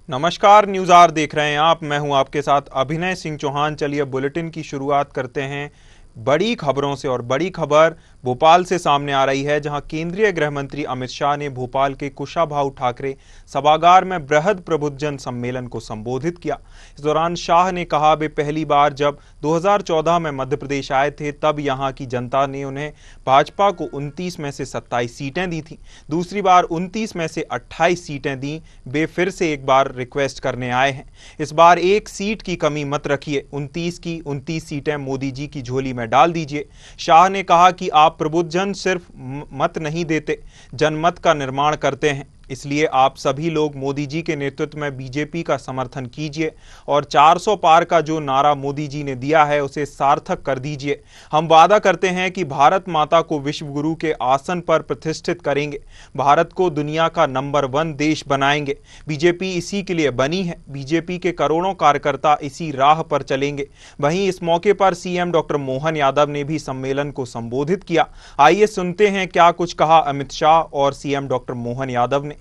नमस्कार, news are देख रहे हैं आप। मैं हूं आपके साथ अभिनय सिंह चौहान। चलिए बुलेटिन की शुरुआत करते हैं बड़ी खबरों से। और बड़ी खबर भोपाल से सामने आ रही है, जहां केंद्रीय गृह मंत्री अमित शाह ने भोपाल के कुशाभाऊ ठाकरे सभागार में बृहद प्रबुद्धजन सम्मेलन को संबोधित किया। इस दौरान शाह ने कहा, वे पहली बार जब 2014 में मध्य प्रदेश आए थे तब यहां की जनता ने उन्हें भाजपा को 29 में से 27 सीटें दी थी। दूसरी बार 29 में से 28 सीटें दी। वे फिर से एक बार रिक्वेस्ट करने आए हैं। इस बार एक सीट की कमी मत रखिए, 29 की 29 सीटें मोदी जी की झोली में डाल दीजिए। शाह ने कहा कि आप प्रबुद्धजन सिर्फ मत नहीं देते, जनमत का निर्माण करते हैं। इसलिए आप सभी लोग मोदी जी के नेतृत्व में बीजेपी का समर्थन कीजिए और 400 पार का जो नारा मोदी जी ने दिया है उसे सार्थक कर दीजिए। हम वादा करते हैं कि भारत माता को विश्व गुरु के आसन पर प्रतिष्ठित करेंगे, भारत को दुनिया का नंबर 1 देश बनाएंगे। बीजेपी इसी के लिए बनी है। बीजेपी के करोड़ों कार्यकर्ता इसी राह पर चलेंगे। वहीं इस मौके पर सीएम डॉक्टर मोहन यादव ने भी सम्मेलन को संबोधित किया। आइए सुनते हैं क्या कुछ कहा अमित शाह और सीएम डॉक्टर मोहन यादव ने।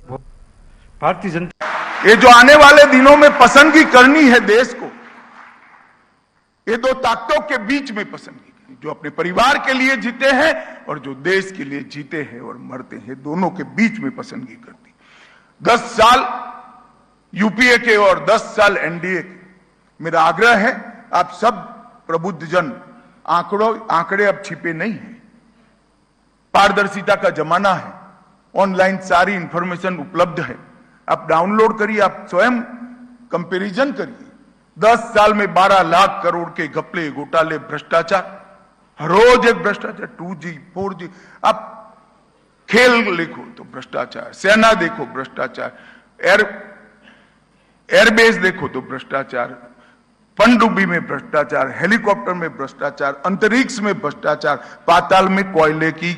भारतीय जनता ये जो आने वाले दिनों में पसंदगी करनी है देश को, ये दो ताकतों के बीच में पसंदगी करनी, जो अपने परिवार के लिए जीते हैं और जो देश के लिए जीते हैं और मरते हैं, दोनों के बीच में पसंदगी करती। 10 साल यूपीए के और 10 साल एनडीए के। मेरा आग्रह है, आप सब प्रबुद्धजन, आंकड़े अब छिपे नहीं है। पारदर्शिता का जमाना है, ऑनलाइन सारी इंफॉर्मेशन उपलब्ध है। आप डाउनलोड करिए, आप स्वयं कंपैरिजन करिए। 10 साल में 12 लाख करोड़ के घपले, घोटाले, भ्रष्टाचार, हर रोज एक भ्रष्टाचार। 2G 4G, आप खेल देखो तो भ्रष्टाचार, सेना देखो भ्रष्टाचार, एयरबेस देखो तो भ्रष्टाचार, पनडुब्बी में भ्रष्टाचार, हेलीकॉप्टर में भ्रष्टाचार, अंतरिक्ष में भ्रष्टाचार, पाताल में कोयले की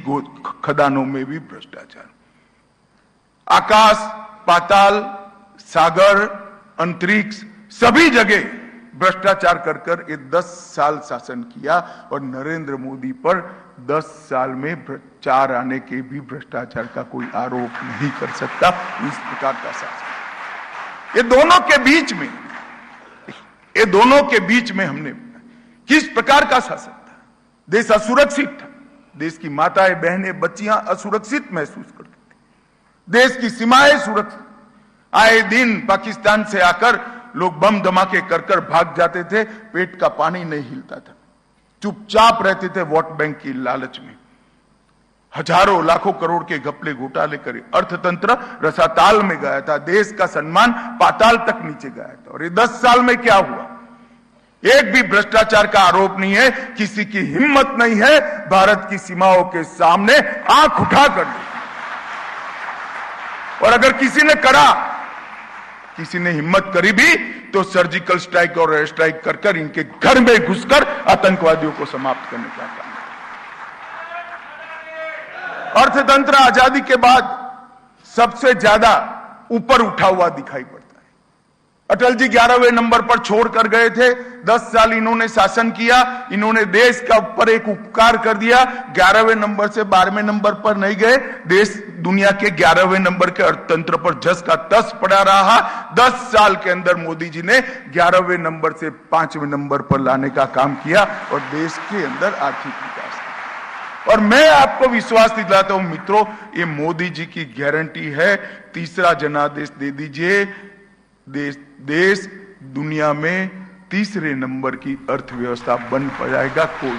खदानों में भी भ्रष्टाचार। आकाश, पाताल, सागर, अंतरिक्ष, सभी जगह भ्रष्टाचार कर ये 10 साल शासन किया। और नरेंद्र मोदी पर 10 साल में 4 आने के भी भ्रष्टाचार का कोई आरोप नहीं कर सकता। इस प्रकार का शासन, ये दोनों के बीच में हमने किस प्रकार का शासन था। देश असुरक्षित था, देश की माताएं, बहनें, बच्चियां असुरक्षित महसूस करती। देश की सीमाएं सुरक्षित। आए दिन पाकिस्तान से आकर लोग बम धमाके कर भाग जाते थे, पेट का पानी नहीं हिलता था, चुपचाप रहते थे वोट बैंक की लालच में। हजारों लाखों करोड़ के घपले घोटाले करे, अर्थतंत्र रसाताल में गया था, देश का सम्मान पाताल तक नीचे गया था। और ये 10 साल में क्या हुआ? एक भी भ्रष्टाचार का आरोप नहीं है। किसी की हिम्मत नहीं है भारत की सीमाओं के सामने आंख उठाकर। और अगर किसी ने हिम्मत करी भी तो सर्जिकल स्ट्राइक और एयर स्ट्राइक कर इनके घर में घुसकर आतंकवादियों को समाप्त करने का काम। अर्थतंत्र आजादी के बाद सबसे ज्यादा ऊपर उठा हुआ दिखाई पड़ता है। अटल जी 11वें नंबर पर छोड़कर गए थे। 10 साल इन्होंने शासन किया, इन्होंने देश का ऊपर एक उपकार कर दिया। 11वें नंबर से 12वें नंबर पर नहीं गए, देश दुनिया के 11वें नंबर के अर्थतंत्र पर जस का तस पड़ा रहा। 10 साल के अंदर मोदी जी ने 11वें नंबर से 5वें नंबर पर लाने का काम किया और देश के अंदर आर्थिक विकास। और मैं आपको विश्वास दिलाता हूं मित्रों, ये मोदी जी की गारंटी है। तीसरा जनादेश दे दीजिए, देश दुनिया में तीसरे नंबर की अर्थव्यवस्था बन जाएगा। कोई